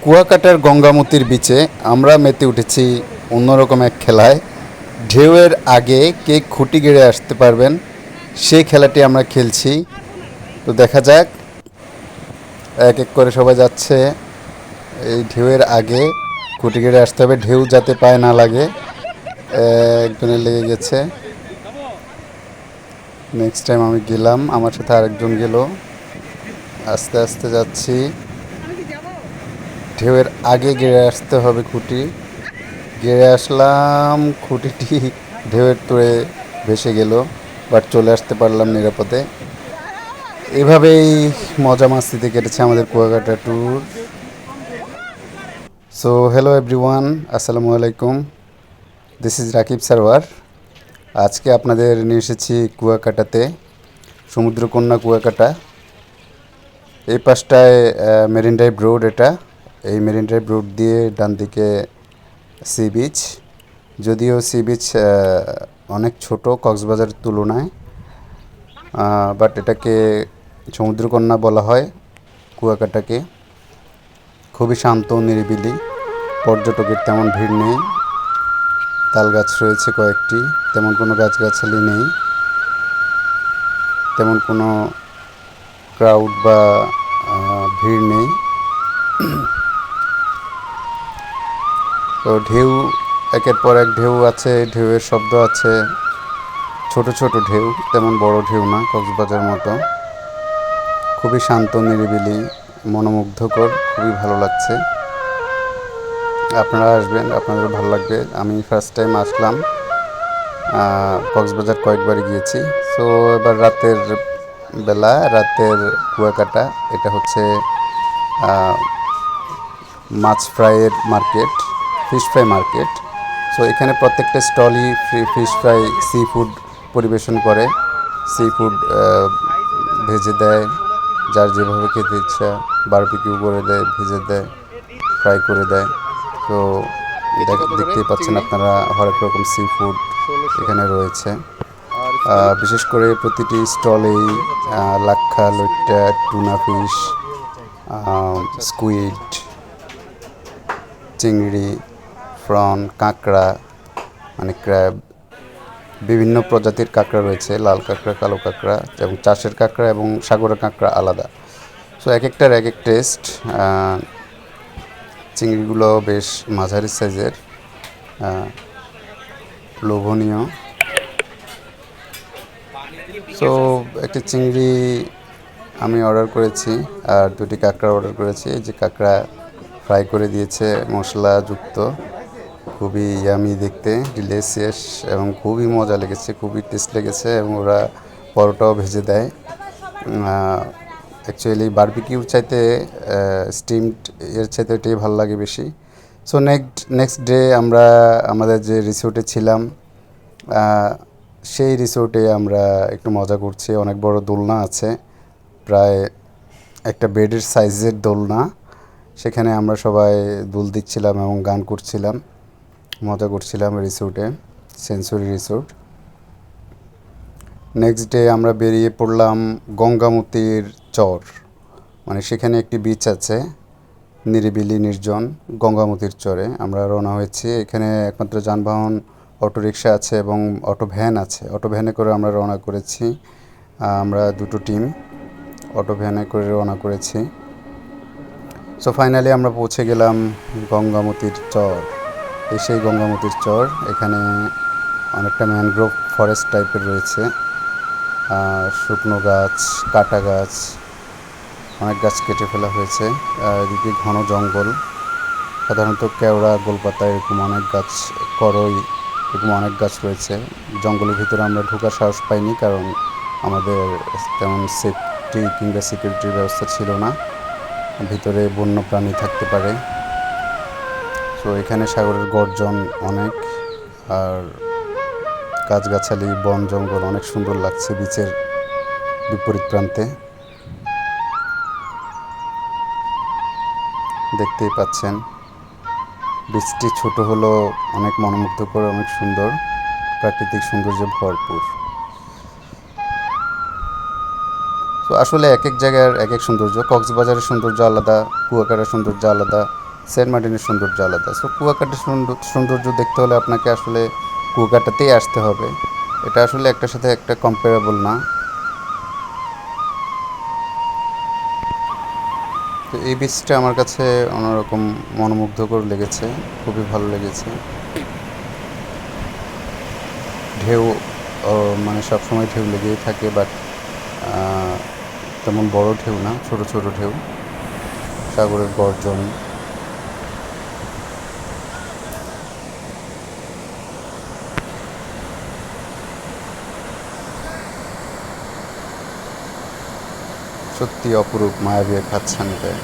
কুয়াকাটার গঙ্গামতির বিচে আমরা মেতে উঠেছি অন্যরকম এক খেলায়। ঢেউয়ের আগে কে খুঁটি গেড়ে আসতে পারবেন সেই খেলাটি আমরা খেলছি। তো দেখা যাক, এক এক করে সবাই যাচ্ছে। এই ঢেউয়ের আগে খুঁটি গেড়ে আসতে হবে, ঢেউ যাতে পায়ে না লাগে। একজনের লেগে গেছে, নেক্সট টাইম আমি গেলাম, আমার সাথে আরেকজন গেল। আস্তে আস্তে যাচ্ছি, ঢেউয়ের আগে গেড়ে আসতে হবে খুঁটি। গেড়ে আসলাম, খুঁটিটি ঢেউয়ের তোড়ে ভেসে গেল, বাট চলে আসতে পারলাম নিরাপদে। এভাবেই মজা মাস্তিতে কেটেছে আমাদের Kuakata tour. So hello everyone, আসসালামু আলাইকুম, দিস ইজ রাকিব সারওয়ার। আজকে আপনাদের নিয়ে এসেছি কুয়াকাটাতে, সমুদ্রকন্যা কুয়াকাটা। এই পাশটায় মেরিন ড্রাইভ রোড, এটা এই মেরিন ড্রাইভ রোড দিয়ে ডান দিকে সি বিচ। যদিও সি বিচ অনেক ছোট কক্সবাজারের তুলনায়, বাট এটাকে সমুদ্রকন্যা বলা হয় কুয়াকাটাকে। খুবই শান্ত নিরিবিলি, পর্যটকের তেমন ভিড় নেই। তাল গাছ রয়েছে কয়েকটি, তেমন কোনো গাছগাছালি নেই, তেমন কোনো ক্রাউড বা ভিড় নেই। তো ঢেউ, একের পর এক ঢেউ আছে, ঢেউয়ের শব্দ আছে। ছোট ছোট ঢেউ, তেমন বড় ঢেউ না কক্সবাজার মতো। খুবই শান্ত নিরিবিলি, মনোমুগ্ধকর, খুবই ভালো লাগছে। আপনারা আসবেন, আপনাদেরও ভালো লাগবে। আমি ফার্স্ট টাইম আসলাম, কক্সবাজার কয়েকবারই গিয়েছি। সো এবার রাতের বেলা, রাতের কুয়াকাটা। এটা হচ্ছে মাছ ফ্রাইয়ের market, fish fry market. So এখানে প্রত্যেকটা স্টলই ফিশ ফ্রাই, সি ফুড পরিবেশন করে। সি ফুড ভেজে দেয়, যার যেভাবে খেতে ইচ্ছা, বারবিকিউ করে দেয়, ভেজে দেয়, ফ্রাই করে দেয়। তো দেখতেই পাচ্ছেন আপনারা, হরেক রকম সি ফুড এখানে রয়েছে। বিশেষ করে প্রতিটি স্টলেই লাক্ষা, লইট্টা, টুনা ফিশ, স্কুইড, চিংড়ি, প্রন, কাঁকড়া মানে ক্র্যাব, বিভিন্ন প্রজাতির কাঁকড়া রয়েছে। লাল কাঁকড়া, কালো কাঁকড়া এবং চাষের কাঁকড়া এবং সাগরের কাঁকড়া আলাদা। সো এক একটার এক এক টেস্ট। চিংড়িগুলো বেশ মাঝারি সাইজের, লোভনীয়। সো একটি চিংড়ি আমি অর্ডার করেছি, আর দুটি কাঁকড়া অর্ডার করেছি। যে কাঁকড়া ফ্রাই করে দিয়েছে মশলাযুক্ত, খুবই ইয়ামি দেখতে, ডিলিশিয়াস এবং খুবই মজা লেগেছে, খুবই টেস্ট লেগেছে। এবং ওরা পরোটাও ভেজে দেয়। অ্যাকচুয়ালি বারবিকিউর চাইতে স্টিমড এর চাইতে এটাই ভালো লাগে বেশি। সো নেক্সট ডে আমরা আমাদের যে রিসোর্টে ছিলাম, সেই রিসোর্টে আমরা একটু মজা করছি। অনেক বড় দোলনা আছে, প্রায় একটা বেডের সাইজের দোলনা। সেখানে আমরা সবাই দুল দিচ্ছিলাম এবং গান করছিলাম, মজা করছিলাম রিসোর্টে, সেঞ্চুরি রিসোর্ট। নেক্সট ডে আমরা বেরিয়ে পড়লাম গঙ্গামতির চর, মানে সেখানে একটি বিচ আছে, নিরিবিলি নির্জন, গঙ্গামতির চরে আমরা রওনা হয়েছি। এখানে একমাত্র যানবাহন অটোরিকশা আছে এবং অটো ভ্যান আছে। অটো ভ্যানে করে আমরা রওনা করেছি। আমরা দুটো টিম অটো ভ্যানে করে রওনা করেছি। সো ফাইনালি আমরা পৌঁছে গেলাম গঙ্গামতির চর। সেই গঙ্গামতির চর, এখানে অনেকটা ম্যানগ্রোভ ফরেস্ট টাইপের রয়েছে, শুকনো গাছ, কাটা গাছ, অনেক গাছ কেটে ফেলা হয়েছে। এদিকে ঘন জঙ্গল, সাধারণত কেওড়া, গোলপাতা এরকম অনেক গাছ, করই, এরকম অনেক গাছ রয়েছে। জঙ্গলের ভিতরে আমরা ঢোকার সাহস পাইনি, কারণ আমাদের তেমন সেফটি কিংবা সিকিউরিটির ব্যবস্থা ছিল না, ভিতরে বন্য প্রাণী থাকতে পারে। সো এখানে সাগরের গর্জন অনেক, আর গাছগাছালি, বন জঙ্গল অনেক সুন্দর লাগছে বিচের বিপরীত প্রান্তে। দেখতেই পাচ্ছেন, বীচটি ছোট হলো অনেক মনোমুগ্ধকর, অনেক সুন্দর, প্রাকৃতিক সৌন্দর্যে ভরপুর। তো আসলে এক এক জায়গার এক এক সৌন্দর্য। কক্সবাজারের সৌন্দর্য আলাদা, কুয়াকাটার সৌন্দর্য আলাদা, সেন্ট মার্টিনের সৌন্দর্য আলাদা। সো কুয়াকাটার সৌন্দর্য দেখতে হলে আপনাকে আসলে কুয়াকাটাতেই আসতে হবে। এটা আসলে একটার সাথে একটা কম্পারেবল না। তো এই বীচটা আমার কাছে অন্যরকম মনোমুগ্ধকর লেগেছে, খুবই ভালো লেগেছে। ঢেউ মানে সবসময় ঢেউ লেগেই থাকে, বাট তেমন বড় ঢেউ না, ছোট ছোট ঢেউ, সাগরের গর্জন। সত্যি অপরূপ, মায়াবী এক হাতছানি দেয়।